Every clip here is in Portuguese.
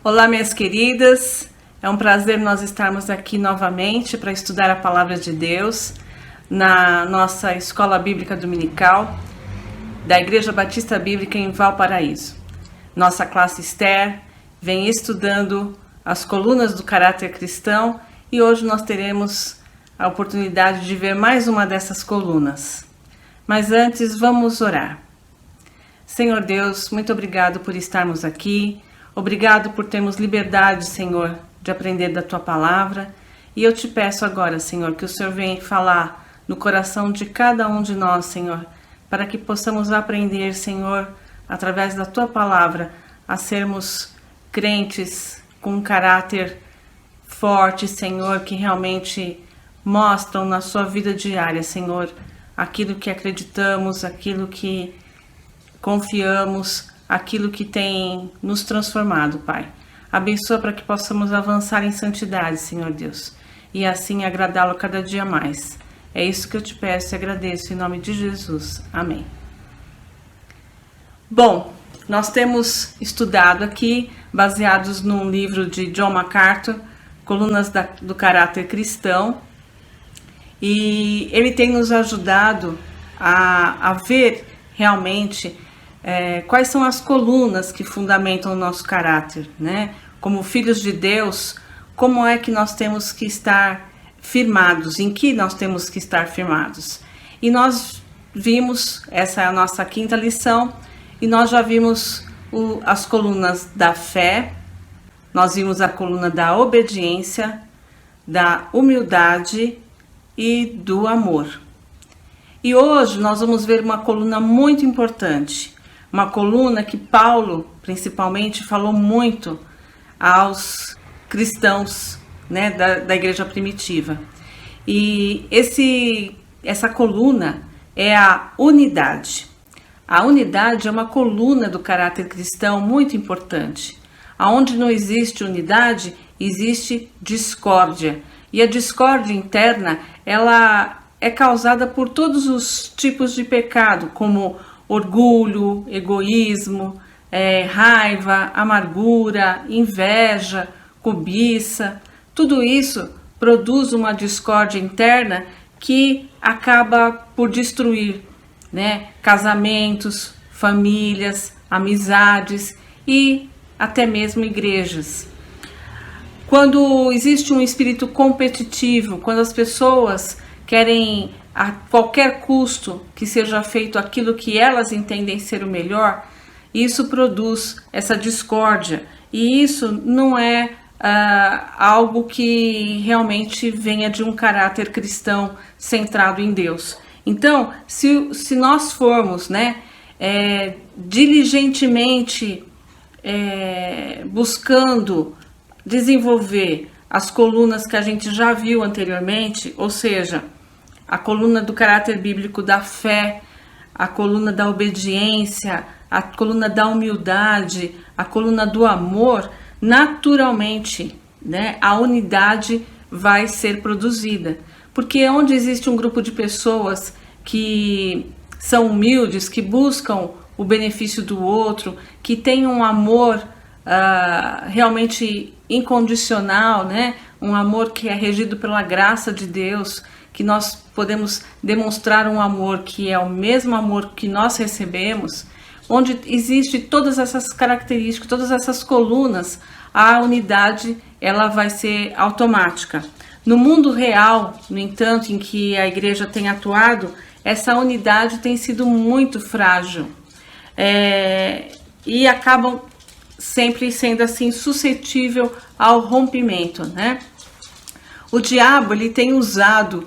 Olá, minhas queridas, é um prazer nós estarmos aqui novamente para estudar a Palavra de Deus na nossa Escola Bíblica Dominical da Igreja Batista Bíblica em Valparaíso. Nossa classe Esther vem estudando as colunas do caráter cristão e hoje nós teremos a oportunidade de ver mais uma dessas colunas. Mas antes, vamos orar. Senhor Deus, muito obrigado por estarmos aqui. Obrigado por termos liberdade, Senhor, de aprender da Tua Palavra. E eu te peço agora, Senhor, que o Senhor venha falar no coração de cada um de nós, Senhor, para que possamos aprender, Senhor, através da Tua Palavra, a sermos crentes com um caráter forte, Senhor, que realmente mostram na sua vida diária, Senhor, aquilo que acreditamos, aquilo que confiamos, aquilo que tem nos transformado, Pai. Abençoa para que possamos avançar em santidade, Senhor Deus, e assim agradá-lo cada dia mais. É isso que eu te peço e agradeço em nome de Jesus. Amém. Bom, nós temos estudado aqui, baseados num livro de John MacArthur, Colunas do Caráter Cristão, e ele tem nos ajudado a ver realmente quais são as colunas que fundamentam o nosso caráter, né? Como filhos de Deus, como é que nós temos que estar firmados, em que nós temos que estar firmados. E nós vimos, essa é a nossa quinta lição, e nós já vimos as colunas da fé, nós vimos a coluna da obediência, da humildade e do amor. E hoje nós vamos ver uma coluna muito importante, uma coluna que Paulo, principalmente, falou muito aos cristãos, né, da igreja primitiva. E essa coluna é a unidade. A unidade é uma coluna do caráter cristão muito importante. Aonde não existe unidade, existe discórdia. E a discórdia interna, ela é causada por todos os tipos de pecado, como orgulho, egoísmo, raiva, amargura, inveja, cobiça. Tudo isso produz uma discórdia interna que acaba por destruir, né, casamentos, famílias, amizades e até mesmo igrejas. Quando existe um espírito competitivo, quando as pessoas querem a qualquer custo que seja feito aquilo que elas entendem ser o melhor, isso produz essa discórdia. E isso não é algo que realmente venha de um caráter cristão centrado em Deus. Então, se nós formos, né, diligentemente buscando desenvolver as colunas que a gente já viu anteriormente, ou seja, a coluna do caráter bíblico da fé, a coluna da obediência, a coluna da humildade, a coluna do amor, naturalmente, né, a unidade vai ser produzida. Porque onde existe um grupo de pessoas que são humildes, que buscam o benefício do outro, que tem um amor realmente incondicional, né, um amor que é regido pela graça de Deus, que nós podemos demonstrar um amor que é o mesmo amor que nós recebemos, onde existe todas essas características, todas essas colunas, a unidade ela vai ser automática. No mundo real, no entanto, em que a igreja tem atuado, essa unidade tem sido muito frágil e acabam sempre sendo assim suscetível ao rompimento, né? O diabo ele tem usado,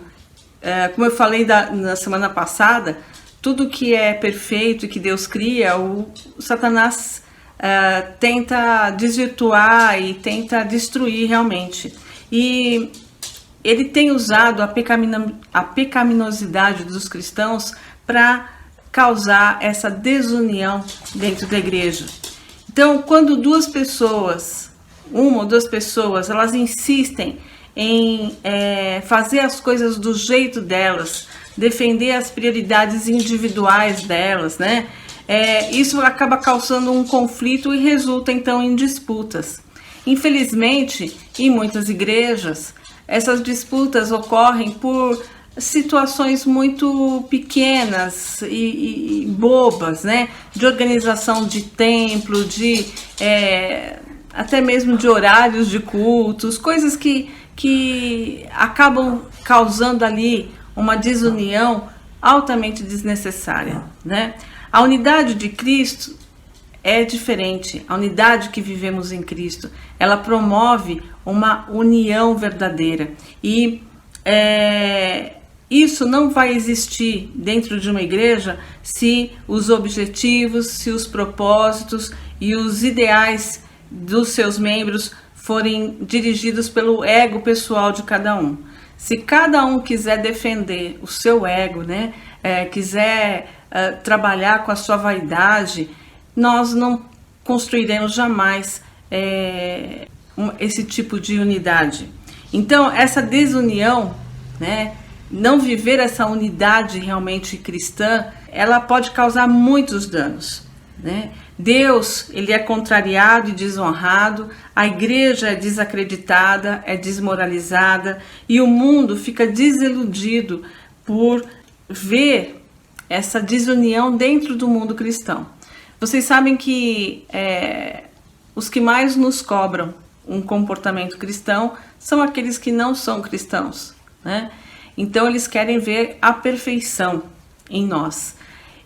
como eu falei na semana passada, tudo que é perfeito e que Deus cria, o Satanás tenta desvirtuar e tenta destruir realmente. E ele tem usado a pecaminosidade dos cristãos para causar essa desunião dentro da igreja. Então, quando uma ou duas pessoas, elas insistem em fazer as coisas do jeito delas, defender as prioridades individuais delas, né? Isso acaba causando um conflito e resulta então em disputas. Infelizmente, em muitas igrejas, essas disputas ocorrem por situações muito pequenas e bobas, né? De organização de templo, até mesmo de horários de cultos, coisas que acabam causando ali uma desunião altamente desnecessária, né? A unidade de Cristo é diferente. A unidade que vivemos em Cristo, ela promove uma união verdadeira. E isso não vai existir dentro de uma igreja se os objetivos, se os propósitos e os ideais dos seus membros forem dirigidos pelo ego pessoal de cada um. Se cada um quiser defender o seu ego, né, quiser trabalhar com a sua vaidade, nós não construiremos jamais esse tipo de unidade. Então, essa desunião, né, não viver essa unidade realmente cristã, ela pode causar muitos danos, né? Deus, ele é contrariado e desonrado, a igreja é desacreditada, é desmoralizada e o mundo fica desiludido por ver essa desunião dentro do mundo cristão. Vocês sabem que os que mais nos cobram um comportamento cristão são aqueles que não são cristãos, né? Então eles querem ver a perfeição em nós.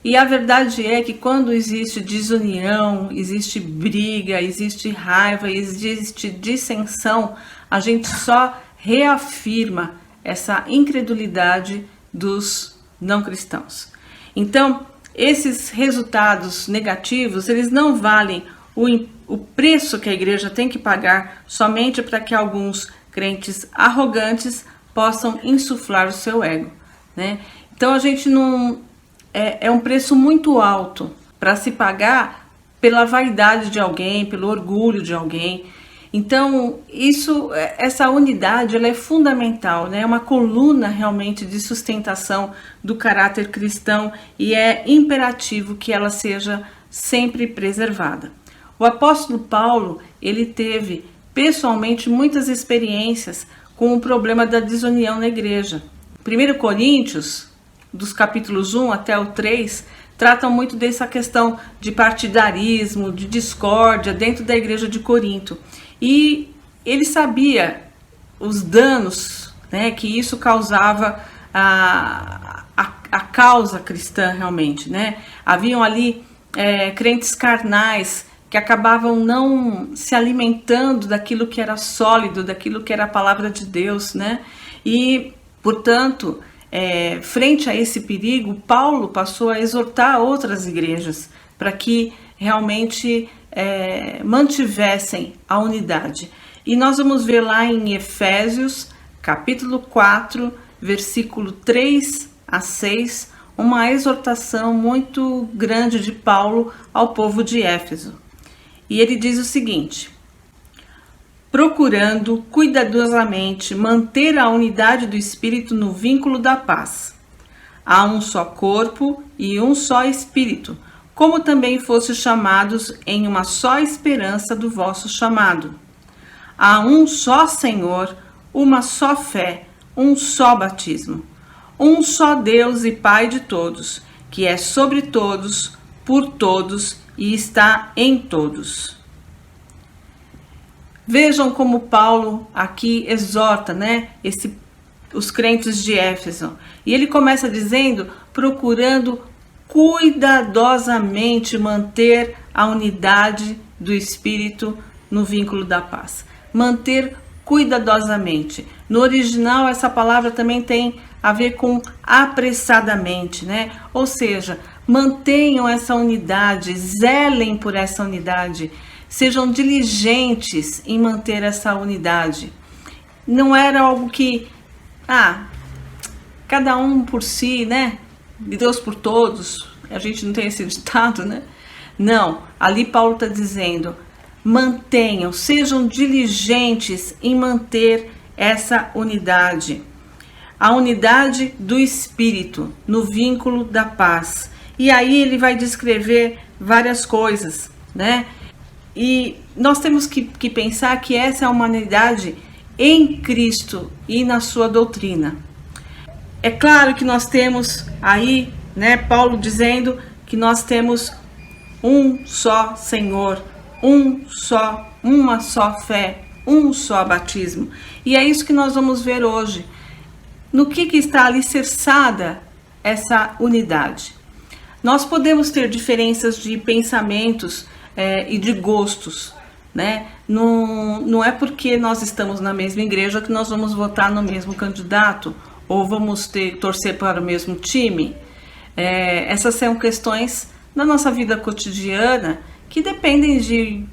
E a verdade é que quando existe desunião, existe briga, existe raiva, existe dissensão, a gente só reafirma essa incredulidade dos não cristãos. Então, esses resultados negativos, eles não valem o preço que a igreja tem que pagar somente para que alguns crentes arrogantes possam insuflar o seu ego, né? Então a gente não... É um preço muito alto para se pagar pela vaidade de alguém, pelo orgulho de alguém. Então, essa unidade, ela é fundamental, né? É uma coluna realmente de sustentação do caráter cristão e é imperativo que ela seja sempre preservada. O apóstolo Paulo, ele teve pessoalmente muitas experiências com o problema da desunião na igreja. 1 Coríntios, dos capítulos 1 até o 3, tratam muito dessa questão de partidarismo, de discórdia dentro da igreja de Corinto. E ele sabia os danos, né, que isso causava a causa cristã realmente, né? Haviam ali crentes carnais que acabavam não se alimentando daquilo que era sólido, daquilo que era a palavra de Deus, né? E, portanto, frente a esse perigo, Paulo passou a exortar outras igrejas para que realmente mantivessem a unidade. E nós vamos ver lá em Efésios, capítulo 4, versículo 3 a 6, uma exortação muito grande de Paulo ao povo de Éfeso. E ele diz o seguinte: procurando cuidadosamente manter a unidade do Espírito no vínculo da paz. Há um só corpo e um só Espírito, como também fostes chamados em uma só esperança do vosso chamado. Há um só Senhor, uma só fé, um só batismo. Um só Deus e Pai de todos, que é sobre todos, por todos e está em todos. Vejam como Paulo aqui exorta, né, os crentes de Éfeso. E ele começa dizendo, procurando cuidadosamente manter a unidade do Espírito no vínculo da paz. Manter cuidadosamente. No original, essa palavra também tem a ver com apressadamente, né? Ou seja, mantenham essa unidade, zelem por essa unidade. Sejam diligentes em manter essa unidade. Não era algo que, cada um por si, né? De Deus por todos. A gente não tem esse ditado, né? Não, ali Paulo está dizendo, mantenham, sejam diligentes em manter essa unidade. A unidade do Espírito, no vínculo da paz. E aí ele vai descrever várias coisas, né? E nós temos que pensar que essa é uma unidade em Cristo e na sua doutrina. É claro que nós temos aí, né, Paulo dizendo que nós temos um só Senhor, uma só fé, um só batismo. E é isso que nós vamos ver hoje. No que está alicerçada essa unidade? Nós podemos ter diferenças de pensamentos e de gostos, né? Não é porque nós estamos na mesma igreja que nós vamos votar no mesmo candidato ou vamos torcer para o mesmo time. Essas são questões da nossa vida cotidiana que dependem de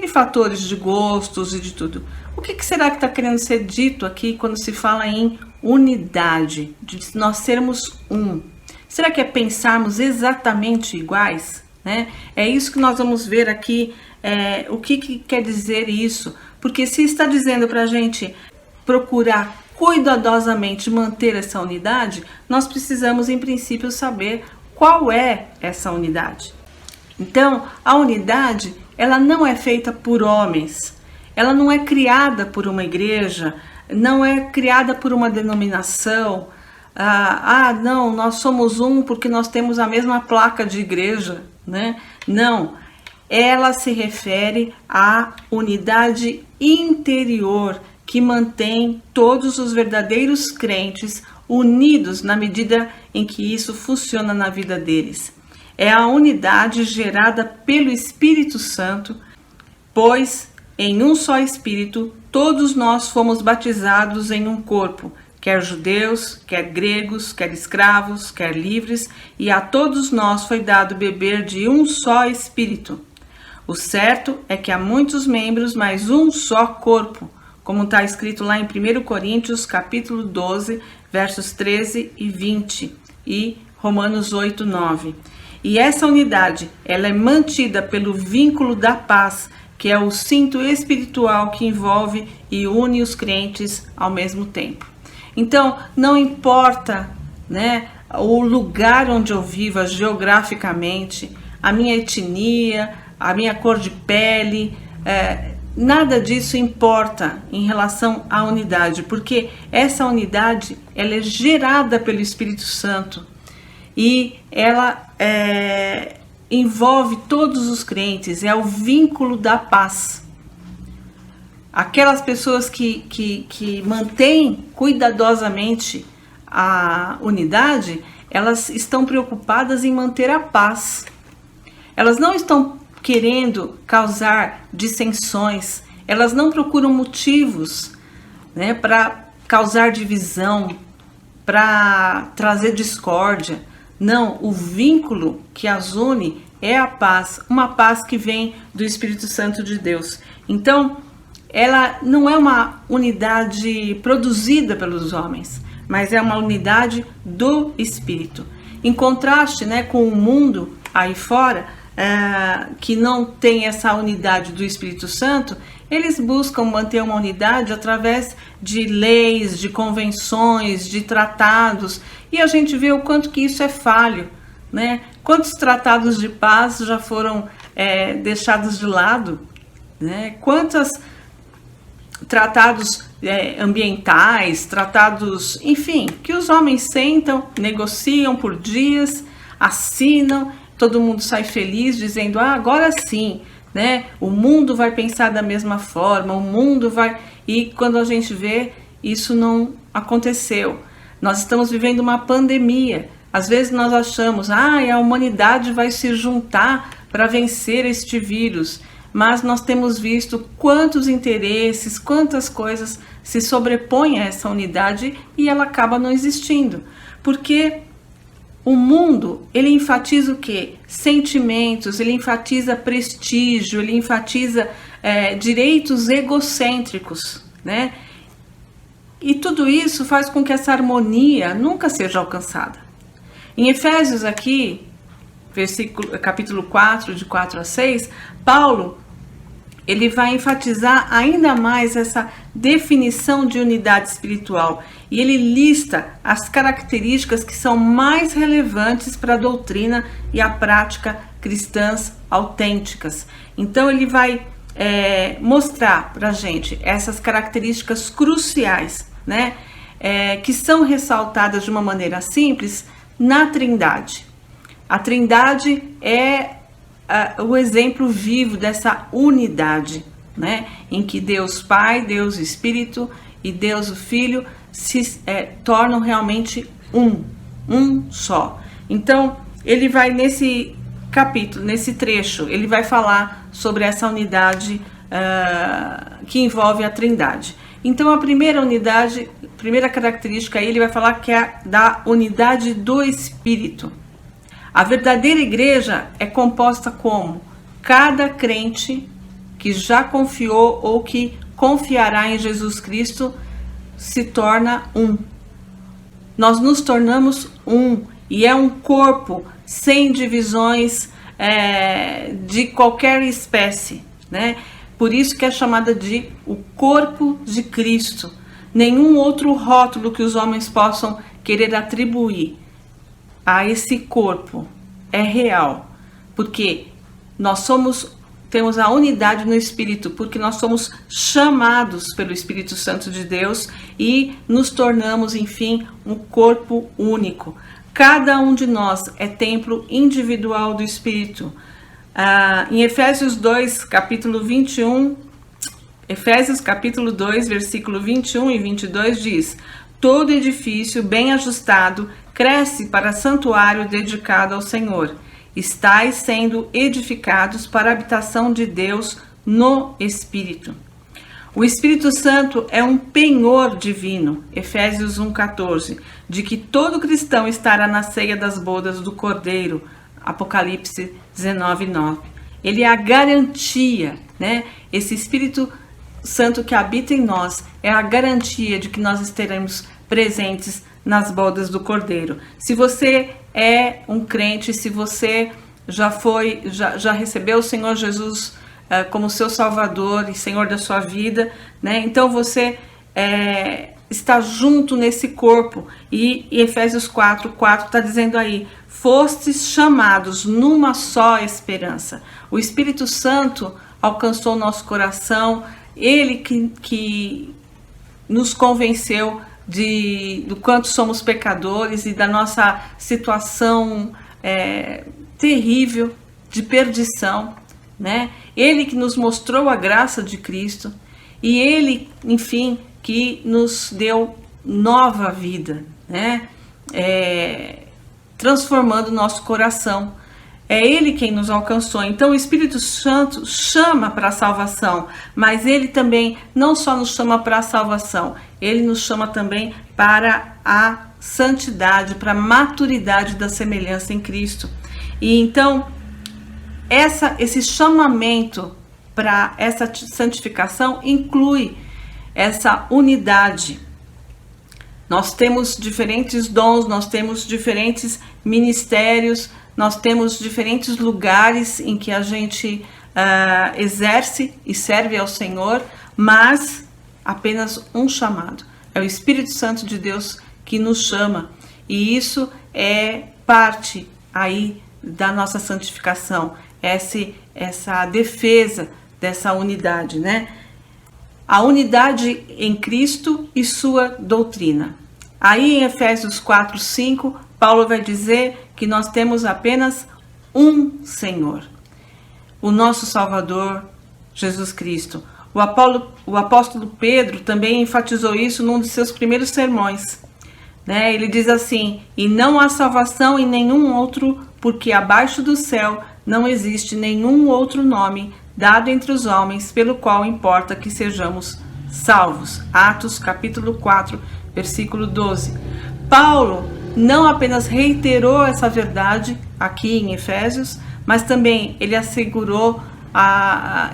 fatores de gostos e de tudo. O que será que está querendo ser dito aqui quando se fala em unidade, de nós sermos um? Será que é pensarmos exatamente iguais? Né? É isso que nós vamos ver aqui, o que quer dizer isso, porque se está dizendo para a gente procurar cuidadosamente manter essa unidade, nós precisamos em princípio saber qual é essa unidade. Então, a unidade, ela não é feita por homens, ela não é criada por uma igreja, não é criada por uma denominação. Não, nós somos um porque nós temos a mesma placa de igreja, né? Não, ela se refere à unidade interior que mantém todos os verdadeiros crentes unidos na medida em que isso funciona na vida deles. É a unidade gerada pelo Espírito Santo, pois em um só Espírito todos nós fomos batizados em um corpo, quer judeus, quer gregos, quer escravos, quer livres, e a todos nós foi dado beber de um só Espírito. O certo é que há muitos membros, mas um só corpo, como está escrito lá em 1 Coríntios, capítulo 12, versos 13 e 20, e Romanos 8, 9. E essa unidade, ela é mantida pelo vínculo da paz, que é o cinto espiritual que envolve e une os crentes ao mesmo tempo. Então, não importa, né, o lugar onde eu viva geograficamente, a minha etnia, a minha cor de pele, nada disso importa em relação à unidade, porque essa unidade, ela é gerada pelo Espírito Santo e ela envolve todos os crentes, é o vínculo da paz. Aquelas pessoas que mantêm cuidadosamente a unidade, elas estão preocupadas em manter a paz. Elas não estão querendo causar dissensões, elas não procuram motivos, né, para causar divisão, para trazer discórdia. Não, o vínculo que as une é a paz, uma paz que vem do Espírito Santo de Deus. Então, ela não é uma unidade produzida pelos homens, mas é uma unidade do Espírito. Em contraste, né, com o mundo aí fora, que não tem essa unidade do Espírito Santo, eles buscam manter uma unidade através de leis, de convenções, de tratados, e a gente vê o quanto que isso é falho, né? Quantos tratados de paz já foram deixados de lado, né? Quantos tratados ambientais, tratados, enfim, que os homens sentam, negociam por dias, assinam, todo mundo sai feliz dizendo, agora sim, né? O mundo vai pensar da mesma forma, o mundo vai... E quando a gente vê, isso não aconteceu. Nós estamos vivendo uma pandemia. Às vezes nós achamos, a humanidade vai se juntar para vencer este vírus. Mas nós temos visto quantos interesses, quantas coisas se sobrepõem a essa unidade e ela acaba não existindo. Porque o mundo, ele enfatiza o quê? Sentimentos, ele enfatiza prestígio, ele enfatiza direitos egocêntricos, né? E tudo isso faz com que essa harmonia nunca seja alcançada. Em Efésios aqui, capítulo 4, de 4 a 6, Paulo, ele vai enfatizar ainda mais essa definição de unidade espiritual. E ele lista as características que são mais relevantes para a doutrina e a prática cristãs autênticas. Então ele vai mostrar para a gente essas características cruciais, né, que são ressaltadas de uma maneira simples na Trindade. A Trindade é o exemplo vivo dessa unidade, né, em que Deus Pai, Deus Espírito e Deus o Filho se tornam realmente um só. Então, ele vai nesse capítulo, nesse trecho, ele vai falar sobre essa unidade que envolve a Trindade. Então, a primeira unidade, primeira característica aí, ele vai falar que é da unidade do Espírito. A verdadeira igreja é composta como cada crente que já confiou ou que confiará em Jesus Cristo se torna um. Nós nos tornamos um, e é um corpo sem divisões de qualquer espécie, né? Por isso que é chamada de o corpo de Cristo. Nenhum outro rótulo que os homens possam querer atribuir a esse corpo é real, porque nós temos a unidade no Espírito, porque nós somos chamados pelo Espírito Santo de Deus e nos tornamos, enfim, um corpo único. Cada um de nós é templo individual do Espírito. Em Efésios 2, capítulo 21, Efésios capítulo 2, versículo 21 e 22 diz: todo edifício bem ajustado cresce para santuário dedicado ao Senhor. Estais sendo edificados para a habitação de Deus no Espírito. O Espírito Santo é um penhor divino, Efésios 1,14, de que todo cristão estará na ceia das bodas do Cordeiro, Apocalipse 19,9. Ele é a garantia, né? Esse Espírito Santo que habita em nós é a garantia de que nós estaremos presentes nas bodas do Cordeiro. Se você é um crente, se você já recebeu o Senhor Jesus como seu Salvador e Senhor da sua vida, né? Então você está junto nesse corpo. E Efésios 4:4 está dizendo aí: fostes chamados numa só esperança. O Espírito Santo alcançou nosso coração, ele que nos convenceu do quanto somos pecadores e da nossa situação terrível de perdição, né? Ele que nos mostrou a graça de Cristo e ele, enfim, que nos deu nova vida, né? Transformando o nosso coração. É ele quem nos alcançou. Então o Espírito Santo chama para a salvação, mas ele também não só nos chama para a salvação, ele nos chama também para a santidade, para a maturidade da semelhança em Cristo. E então esse chamamento para essa santificação inclui essa unidade. Nós temos diferentes dons, nós temos diferentes ministérios, nós temos diferentes lugares em que a gente exerce e serve ao Senhor, mas apenas um chamado. É o Espírito Santo de Deus que nos chama, e isso é parte aí da nossa santificação, essa defesa dessa unidade, né? A unidade em Cristo e sua doutrina. Aí em Efésios 4:5, Paulo vai dizer que nós temos apenas um Senhor, o nosso Salvador, Jesus Cristo. O apóstolo Pedro também enfatizou isso num de seus primeiros sermões, né? Ele diz assim: e não há salvação em nenhum outro, porque abaixo do céu não existe nenhum outro nome dado entre os homens pelo qual importa que sejamos salvos. Atos capítulo 4, versículo 12. Paulo não apenas reiterou essa verdade aqui em Efésios, mas também ele assegurou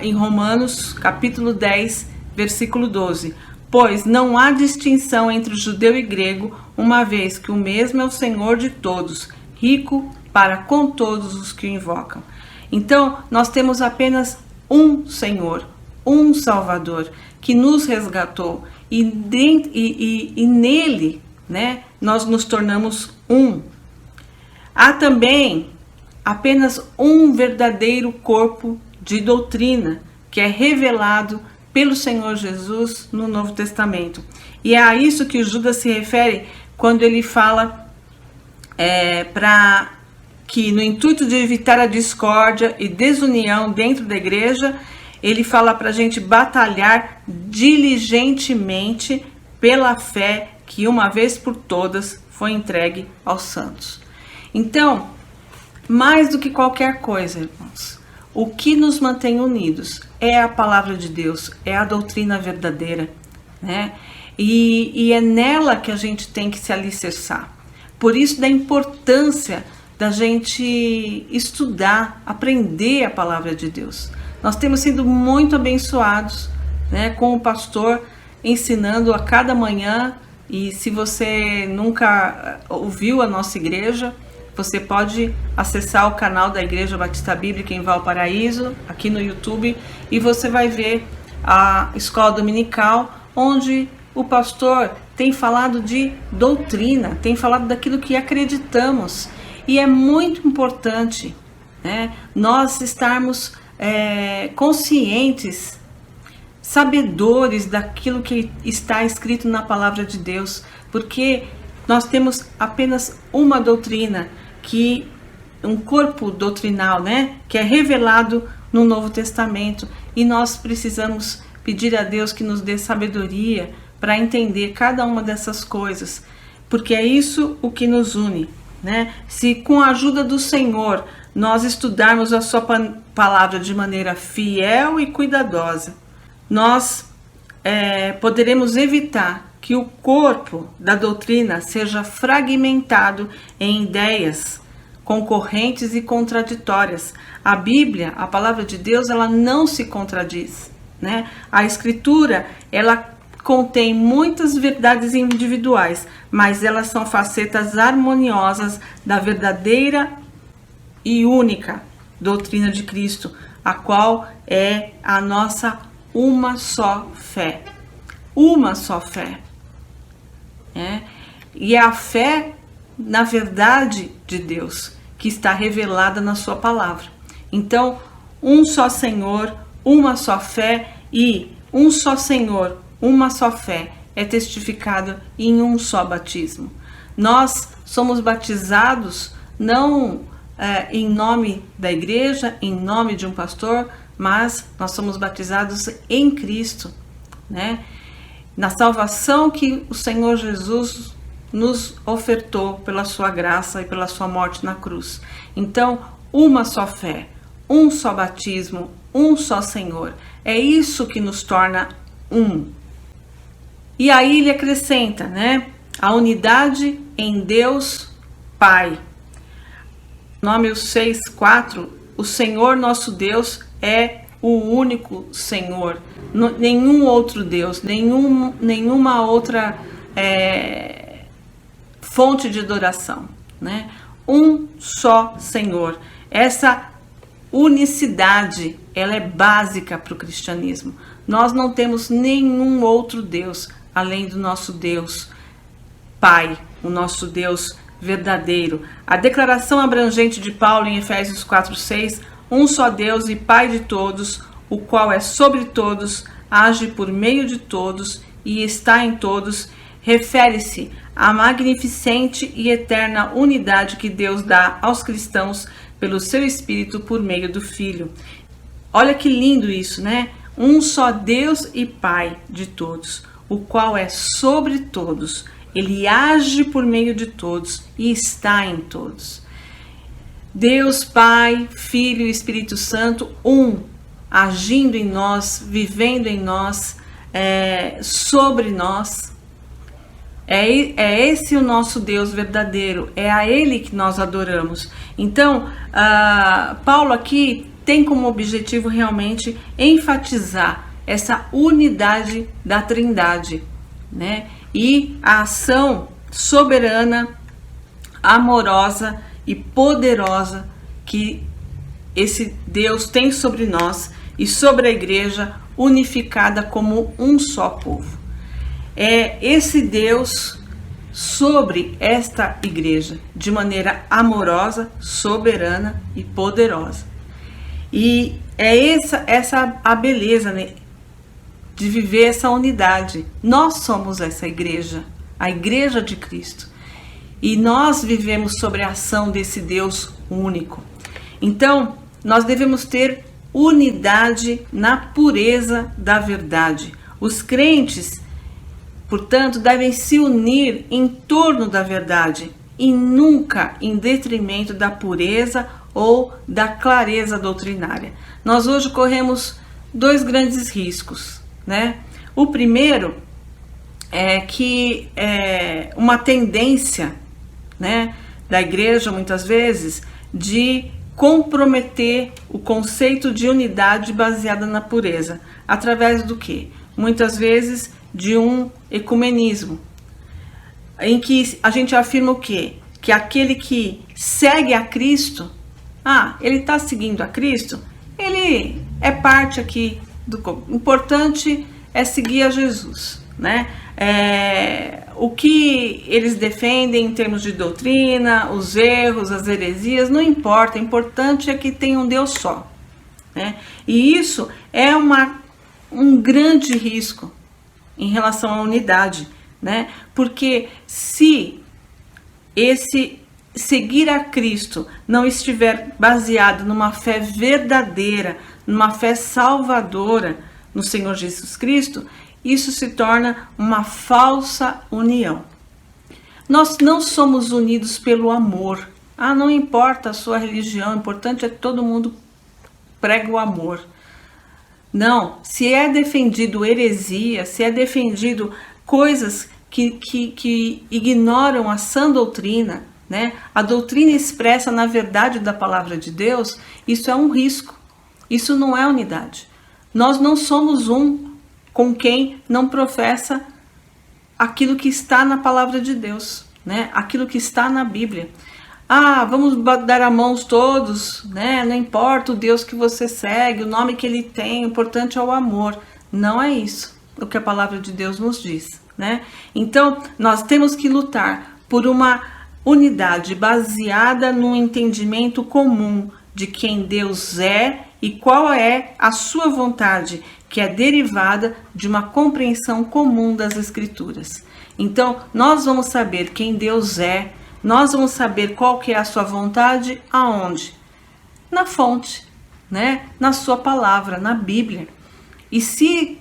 em Romanos capítulo 10, versículo 12. Pois não há distinção entre judeu e grego, uma vez que o mesmo é o Senhor de todos, rico para com todos os que o invocam. Então, nós temos apenas um Senhor, um Salvador, que nos resgatou, e nele, né, nós nos tornamos um. Há também apenas um verdadeiro corpo de doutrina, que é revelado pelo Senhor Jesus no Novo Testamento. E é a isso que Judas se refere quando ele fala para que, no intuito de evitar a discórdia e desunião dentro da igreja, ele fala para a gente batalhar diligentemente pela fé que uma vez por todas foi entregue aos santos. Então, mais do que qualquer coisa, irmãos, o que nos mantém unidos é a palavra de Deus, é a doutrina verdadeira, né? E é nela que a gente tem que se alicerçar. Por isso da importância da gente estudar, aprender a palavra de Deus. Nós temos sido muito abençoados, né, com o pastor ensinando a cada manhã. E se você nunca ouviu a nossa igreja, você pode acessar o canal da Igreja Batista Bíblica em Valparaíso, aqui no YouTube, e você vai ver a escola dominical, onde o pastor tem falado de doutrina, tem falado daquilo que acreditamos. E é muito importante, né, nós estarmos conscientes, sabedores daquilo que está escrito na palavra de Deus, porque nós temos apenas uma doutrina, um corpo doutrinal, né, que é revelado no Novo Testamento, e nós precisamos pedir a Deus que nos dê sabedoria para entender cada uma dessas coisas, porque é isso o que nos une, né? Se com a ajuda do Senhor nós estudarmos a sua palavra de maneira fiel e cuidadosa, nós poderemos evitar que o corpo da doutrina seja fragmentado em ideias concorrentes e contraditórias. A Bíblia, a palavra de Deus, ela não se contradiz, né? A Escritura, ela contém muitas verdades individuais, mas elas são facetas harmoniosas da verdadeira e única doutrina de Cristo, a qual é a nossa uma só fé. Uma só fé. E é a fé na verdade de Deus, que está revelada na sua palavra. Então, um só Senhor, uma só fé, e um só Senhor, uma só fé é testificado em um só batismo. Nós somos batizados não em nome da igreja, em nome de um pastor, mas nós somos batizados em Cristo, né? Na salvação que o Senhor Jesus nos ofertou pela sua graça e pela sua morte na cruz. Então, uma só fé, um só batismo, um só Senhor. É isso que nos torna um. E aí ele acrescenta, né? A unidade em Deus Pai. Número 6:4, o Senhor nosso Deus é o único Senhor. Nenhum outro Deus, nenhuma outra fonte de adoração, né? Um só Senhor. Essa unicidade, ela é básica para o cristianismo. Nós não temos nenhum outro Deus além do nosso Deus Pai, o nosso Deus verdadeiro. A declaração abrangente de Paulo em Efésios 4:6, um só Deus e Pai de todos, o qual é sobre todos, age por meio de todos e está em todos, refere-se à magnificente e eterna unidade que Deus dá aos cristãos pelo seu Espírito por meio do Filho. Olha que lindo isso, né? Um só Deus e Pai de todos, o qual é sobre todos. Ele age por meio de todos e está em todos. Deus, Pai, Filho e Espírito Santo, um, agindo em nós, vivendo em nós, sobre nós. É esse o nosso Deus verdadeiro, é a Ele que nós adoramos. Então, Paulo aqui tem como objetivo realmente enfatizar essa unidade da Trindade, né? E a ação soberana, amorosa e poderosa que esse Deus tem sobre nós e sobre a igreja unificada como um só povo. É esse Deus sobre esta igreja de maneira amorosa, soberana e poderosa. E é essa a beleza, né, de viver essa unidade. Nós somos essa igreja, a igreja de Cristo. E nós vivemos sobre a ação desse Deus único. Então, nós devemos ter unidade na pureza da verdade. Os crentes, portanto, devem se unir em torno da verdade e nunca em detrimento da pureza ou da clareza doutrinária. Nós hoje corremos dois grandes riscos, né? O primeiro é que uma tendência, né, da igreja muitas vezes de comprometer o conceito de unidade baseada na pureza, através do quê? Muitas vezes de um ecumenismo, em que a gente afirma o quê? Que aquele que segue a Cristo, ele está seguindo a Cristo, ele é parte aqui do corpo. O importante é seguir a Jesus, né? O que eles defendem em termos de doutrina, os erros, as heresias, não importa. O importante é que tem um Deus só, né? E isso é um grande risco em relação à unidade, né? Porque se esse seguir a Cristo não estiver baseado numa fé verdadeira, numa fé salvadora no Senhor Jesus Cristo, isso se torna uma falsa união. Nós não somos unidos pelo amor. Não importa a sua religião, o importante é que todo mundo pregue o amor. Não, se é defendido heresia, se é defendido coisas que ignoram a sã doutrina, né? A doutrina expressa na verdade da palavra de Deus, isso é um risco. Isso não é unidade. Nós não somos um com quem não professa aquilo que está na palavra de Deus, né? Aquilo que está na Bíblia. Vamos dar a mãos todos, né? Não importa o Deus que você segue, o nome que ele tem, o importante é o amor. Não é isso o que a palavra de Deus nos diz, né? Então, nós temos que lutar por uma unidade baseada no entendimento comum de quem Deus é e qual é a sua vontade, que é derivada de uma compreensão comum das Escrituras. Então, nós vamos saber quem Deus é, nós vamos saber qual que é a sua vontade, aonde? Na fonte, né? Na sua palavra, na Bíblia. E se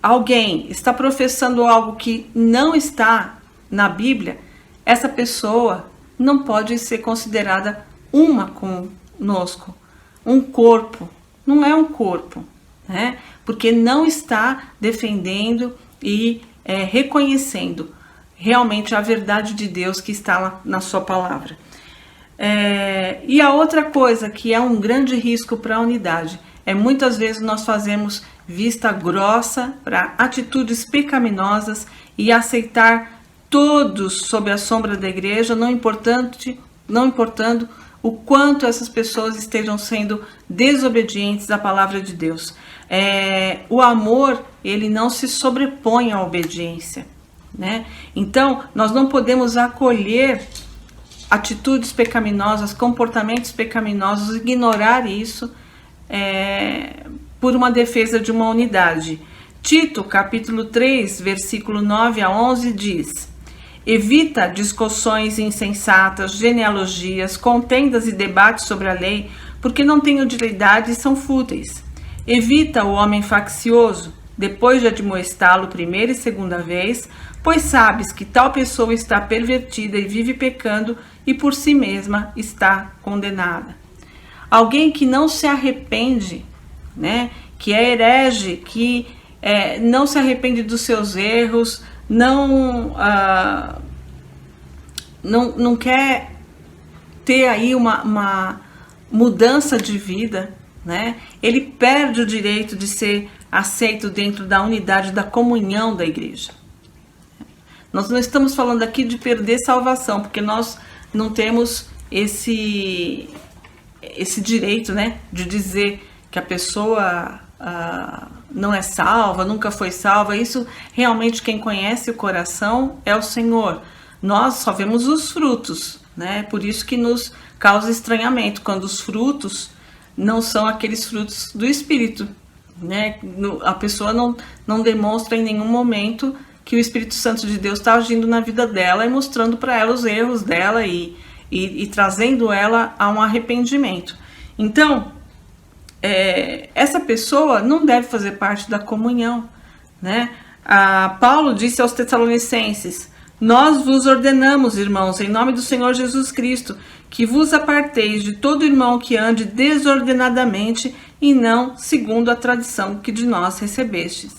alguém está professando algo que não está na Bíblia, essa pessoa não pode ser considerada uma conosco, um corpo. Não é um corpo, né? Porque não está defendendo e reconhecendo realmente a verdade de Deus que está lá na sua palavra. E a outra coisa que é um grande risco para a unidade é muitas vezes nós fazemos vista grossa para atitudes pecaminosas e aceitar todos sob a sombra da igreja, não importando o quanto essas pessoas estejam sendo desobedientes à palavra de Deus. O amor, ele não se sobrepõe à obediência, né? Então, nós não podemos acolher atitudes pecaminosas, comportamentos pecaminosos, ignorar isso por uma defesa de uma unidade. Tito, capítulo 3, versículo 9 a 11 diz: evita discussões insensatas, genealogias, contendas e debates sobre a lei, porque não têm utilidade e são fúteis. Evita o homem faccioso, depois de admoestá-lo primeira e segunda vez, pois sabes que tal pessoa está pervertida e vive pecando e por si mesma está condenada. Alguém que não se arrepende, né, que é herege, que não se arrepende dos seus erros, não quer ter aí uma mudança de vida, né? Ele perde o direito de ser aceito dentro da unidade, da comunhão da igreja. Nós não estamos falando aqui de perder salvação, porque nós não temos esse direito, né, de dizer que a pessoa não é salva, nunca foi salva. Isso realmente quem conhece o coração é o Senhor. Nós só vemos os frutos, né? Por isso que nos causa estranhamento quando os frutos não são aqueles frutos do Espírito, né? A pessoa não demonstra em nenhum momento que o Espírito Santo de Deus está agindo na vida dela e mostrando para ela os erros dela e trazendo ela a um arrependimento. Então, essa pessoa não deve fazer parte da comunhão, né? Paulo disse aos Tessalonicenses: nós vos ordenamos, irmãos, em nome do Senhor Jesus Cristo, que vos aparteis de todo irmão que ande desordenadamente e não segundo a tradição que de nós recebestes.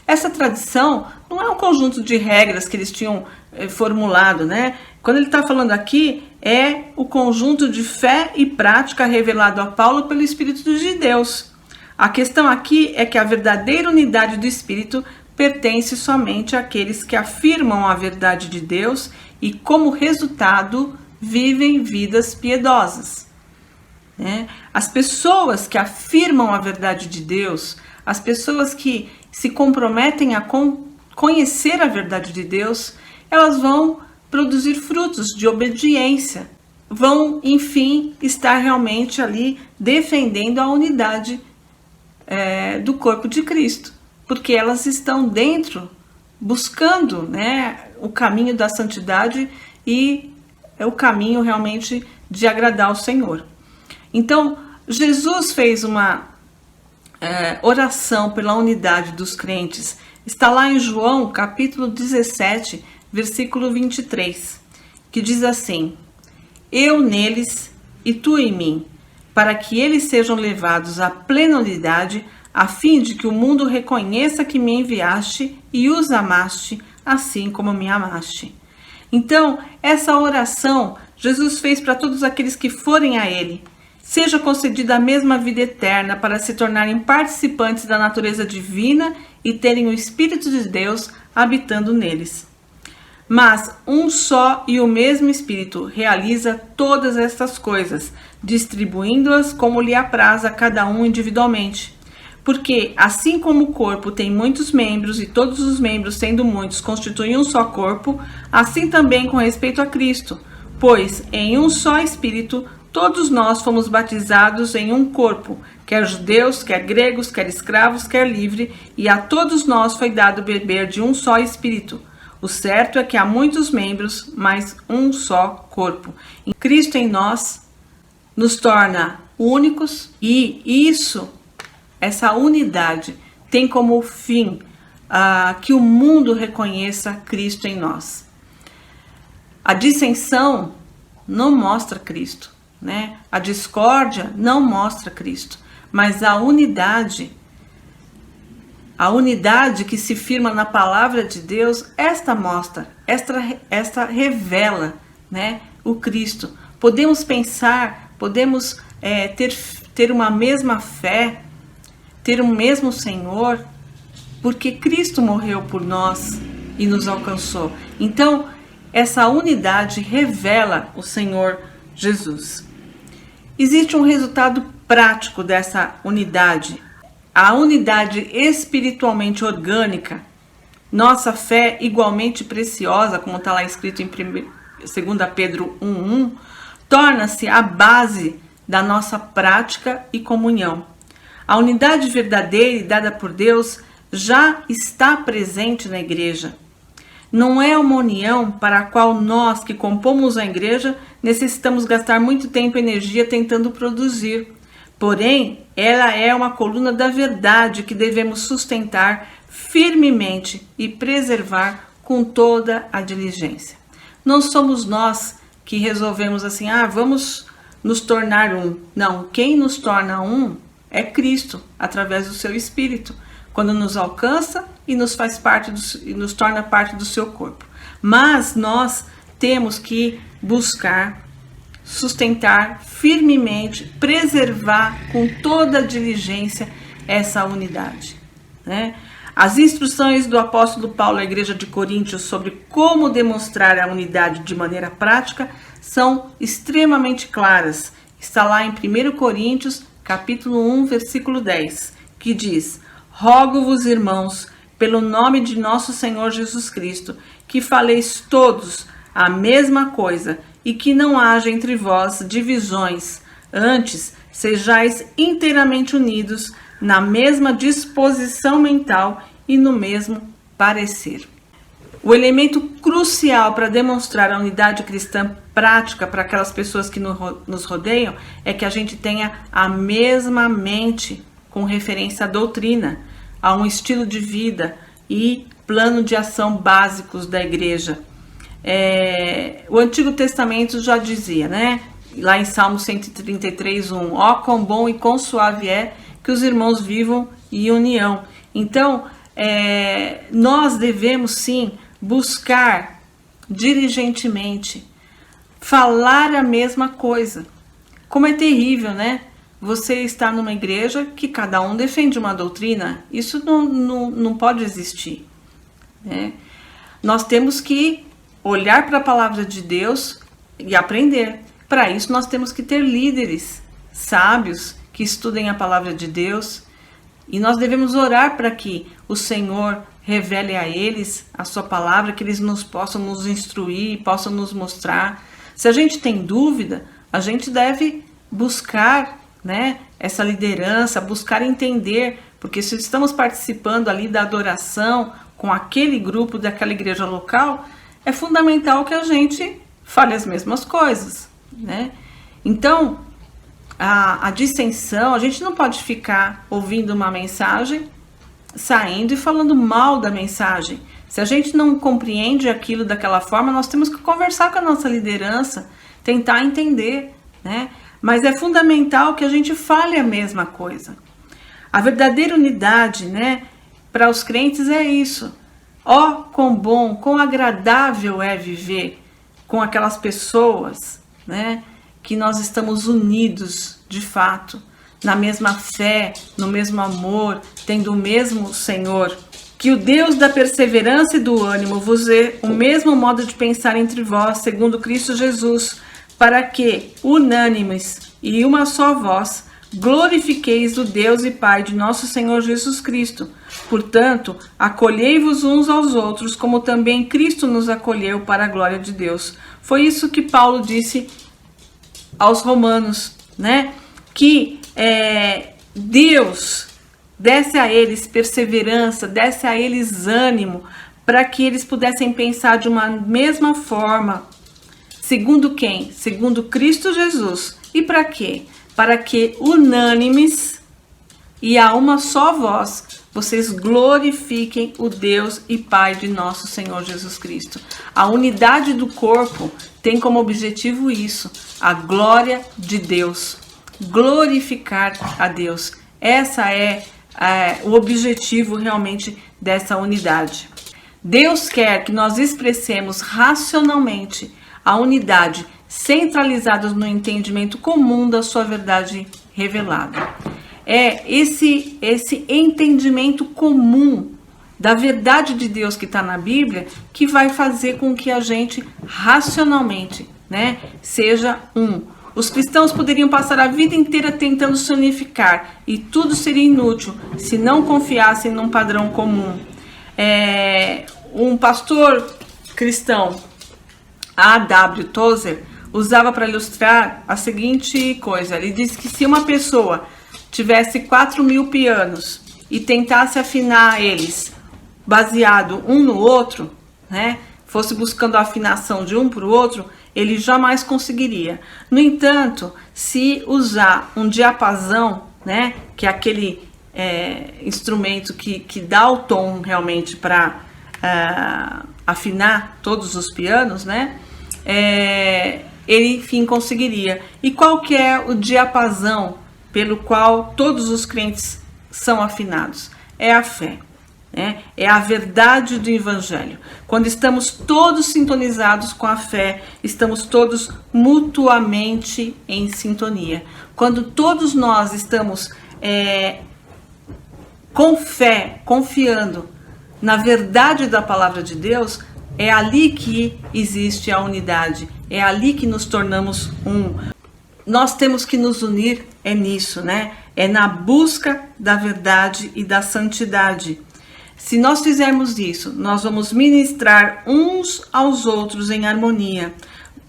Essa tradição não é um conjunto de regras que eles tinham formulado, né? Quando ele está falando aqui, é o conjunto de fé e prática revelado a Paulo pelo Espírito de Deus. A questão aqui é que a verdadeira unidade do Espírito pertence somente àqueles que afirmam a verdade de Deus e, como resultado, vivem vidas piedosas, né? As pessoas que afirmam a verdade de Deus, as pessoas que se comprometem a conhecer a verdade de Deus, elas vão produzir frutos de obediência, vão, enfim, estar realmente ali defendendo a unidade do corpo de Cristo, porque elas estão dentro, buscando, né, o caminho da santidade e o caminho realmente de agradar ao Senhor. Então, Jesus fez uma oração pela unidade dos crentes. Está lá em João, capítulo 17, versículo 23, que diz assim: eu neles e tu em mim, para que eles sejam levados à plena unidade, a fim de que o mundo reconheça que me enviaste e os amaste, assim como me amaste. Então, essa oração Jesus fez para todos aqueles que forem a Ele. Seja concedida a mesma vida eterna para se tornarem participantes da natureza divina e terem o Espírito de Deus habitando neles. Mas um só e o mesmo Espírito realiza todas estas coisas, distribuindo-as como lhe apraz a cada um individualmente. Porque, assim como o corpo tem muitos membros e todos os membros, sendo muitos, constituem um só corpo, assim também com respeito a Cristo. Pois, em um só Espírito, todos nós fomos batizados em um corpo, quer judeus, quer gregos, quer escravos, quer livre, e a todos nós foi dado beber de um só Espírito. O certo é que há muitos membros, mas um só corpo. E Cristo em nós nos torna únicos, e essa unidade tem como fim que o mundo reconheça Cristo em nós. A dissensão não mostra Cristo, né? A discórdia não mostra Cristo, mas a unidade que se firma na palavra de Deus, esta mostra, esta revela, né, o Cristo. Podemos pensar, podemos ter uma mesma fé, ter o mesmo Senhor, porque Cristo morreu por nós e nos alcançou. Então, essa unidade revela o Senhor Jesus. Existe um resultado prático dessa unidade, a unidade espiritualmente orgânica. Nossa fé igualmente preciosa, como está lá escrito em 2 Pedro 1:1, torna-se a base da nossa prática e comunhão. A unidade verdadeira e dada por Deus já está presente na igreja. Não é uma união para a qual nós que compomos a igreja necessitamos gastar muito tempo e energia tentando produzir. Porém, ela é uma coluna da verdade que devemos sustentar firmemente e preservar com toda a diligência. Não somos nós que resolvemos assim, vamos nos tornar um. Não, quem nos torna um é Cristo, através do seu Espírito, quando nos alcança e nos faz parte e nos torna parte do seu corpo. Mas nós temos que buscar sustentar firmemente, preservar com toda a diligência essa unidade, né? As instruções do apóstolo Paulo à igreja de Coríntios sobre como demonstrar a unidade de maneira prática são extremamente claras. Está lá em 1 Coríntios, capítulo 1, versículo 10, que diz: rogo-vos, irmãos, pelo nome de nosso Senhor Jesus Cristo, que faleis todos a mesma coisa, e que não haja entre vós divisões, Antes, sejais inteiramente unidos na mesma disposição mental e no mesmo parecer. O elemento crucial para demonstrar a unidade cristã prática para aquelas pessoas que nos rodeiam é que a gente tenha a mesma mente com referência à doutrina, a um estilo de vida e plano de ação básicos da igreja. O Antigo Testamento já dizia, né? Lá em Salmo 133:1, ó quão bom e quão suave é que os irmãos vivam em união. Então, nós devemos sim buscar diligentemente falar a mesma coisa. Como é terrível, né? Você está numa igreja que cada um defende uma doutrina. Isso não pode existir, né? Nós temos que olhar para a palavra de Deus e aprender. Para isso nós temos que ter líderes sábios que estudem a palavra de Deus, e nós devemos orar para que o Senhor revele a eles a sua palavra, que eles possam nos instruir, possam nos mostrar. Se a gente tem dúvida, a gente deve buscar, né, essa liderança, buscar entender, porque se estamos participando ali da adoração com aquele grupo daquela igreja local, é fundamental que a gente fale as mesmas coisas, né? Então, a dissensão, a gente não pode ficar ouvindo uma mensagem, saindo e falando mal da mensagem. Se a gente não compreende aquilo daquela forma, nós temos que conversar com a nossa liderança, tentar entender, né? Mas é fundamental que a gente fale a mesma coisa. A verdadeira unidade, né, para os crentes é isso. Ó, quão bom, quão agradável é viver com aquelas pessoas, né, que nós estamos unidos de fato, na mesma fé, no mesmo amor, tendo o mesmo Senhor. Que o Deus da perseverança e do ânimo vos dê o mesmo modo de pensar entre vós, segundo Cristo Jesus, para que, unânimes e uma só voz, glorifiqueis o Deus e Pai de nosso Senhor Jesus Cristo. Portanto, acolhei-vos uns aos outros, como também Cristo nos acolheu para a glória de Deus. Foi isso que Paulo disse aos romanos, né? Que Deus desse a eles perseverança, desse a eles ânimo, para que eles pudessem pensar de uma mesma forma. Segundo quem? Segundo Cristo Jesus. E para quê? Para que unânimes e a uma só voz, vocês glorifiquem o Deus e Pai de nosso Senhor Jesus Cristo. A unidade do corpo tem como objetivo isso, a glória de Deus, glorificar a Deus. Essa é o objetivo realmente dessa unidade. Deus quer que nós expressemos racionalmente a unidade, centralizados no entendimento comum da sua verdade revelada. É esse entendimento comum da verdade de Deus que está na Bíblia que vai fazer com que a gente racionalmente, né, seja um. Os cristãos poderiam passar a vida inteira tentando se unificar e tudo seria inútil se não confiassem num padrão comum. Um pastor cristão, A.W. Tozer, usava para ilustrar a seguinte coisa. Ele disse que se uma pessoa tivesse 4.000 pianos e tentasse afinar eles baseado um no outro, né, fosse buscando a afinação de um para o outro, ele jamais conseguiria. No entanto, se usar um diapasão, né, que é aquele instrumento que dá o tom realmente para afinar todos os pianos, né, ele, enfim, conseguiria. E qual que é o diapasão pelo qual todos os crentes são afinados? É a fé, né? É a verdade do Evangelho. Quando estamos todos sintonizados com a fé, estamos todos mutuamente em sintonia. Quando todos nós estamos com fé, confiando na verdade da palavra de Deus, é ali que existe a unidade, é ali que nos tornamos um. Nós temos que nos unir nisso, né? É na busca da verdade e da santidade. Se nós fizermos isso, nós vamos ministrar uns aos outros em harmonia.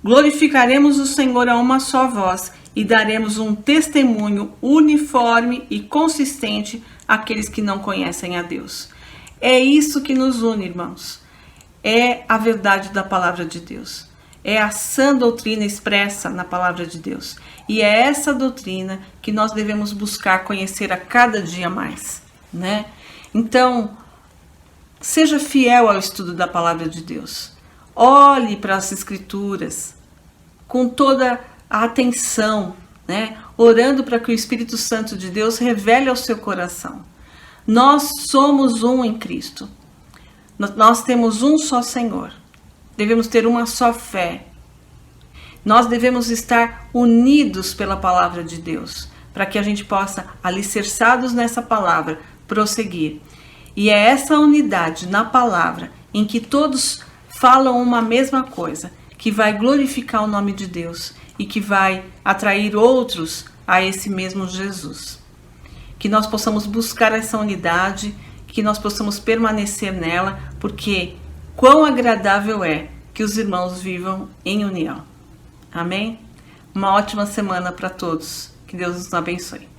Glorificaremos o Senhor a uma só voz e daremos um testemunho uniforme e consistente àqueles que não conhecem a Deus. É isso que nos une, irmãos. É a verdade da palavra de Deus. É a sã doutrina expressa na palavra de Deus. E é essa doutrina que nós devemos buscar conhecer a cada dia mais, né? Então, seja fiel ao estudo da palavra de Deus. Olhe para as Escrituras com toda a atenção, né? Orando para que o Espírito Santo de Deus revele ao seu coração. Nós somos um em Cristo. Nós temos um só Senhor. Devemos ter uma só fé. Nós devemos estar unidos pela palavra de Deus, para que a gente possa, alicerçados nessa palavra, prosseguir. E é essa unidade na palavra, em que todos falam uma mesma coisa, que vai glorificar o nome de Deus e que vai atrair outros a esse mesmo Jesus. Que nós possamos buscar essa unidade, que nós possamos permanecer nela, porque quão agradável é que os irmãos vivam em união. Amém? Uma ótima semana para todos. Que Deus nos abençoe.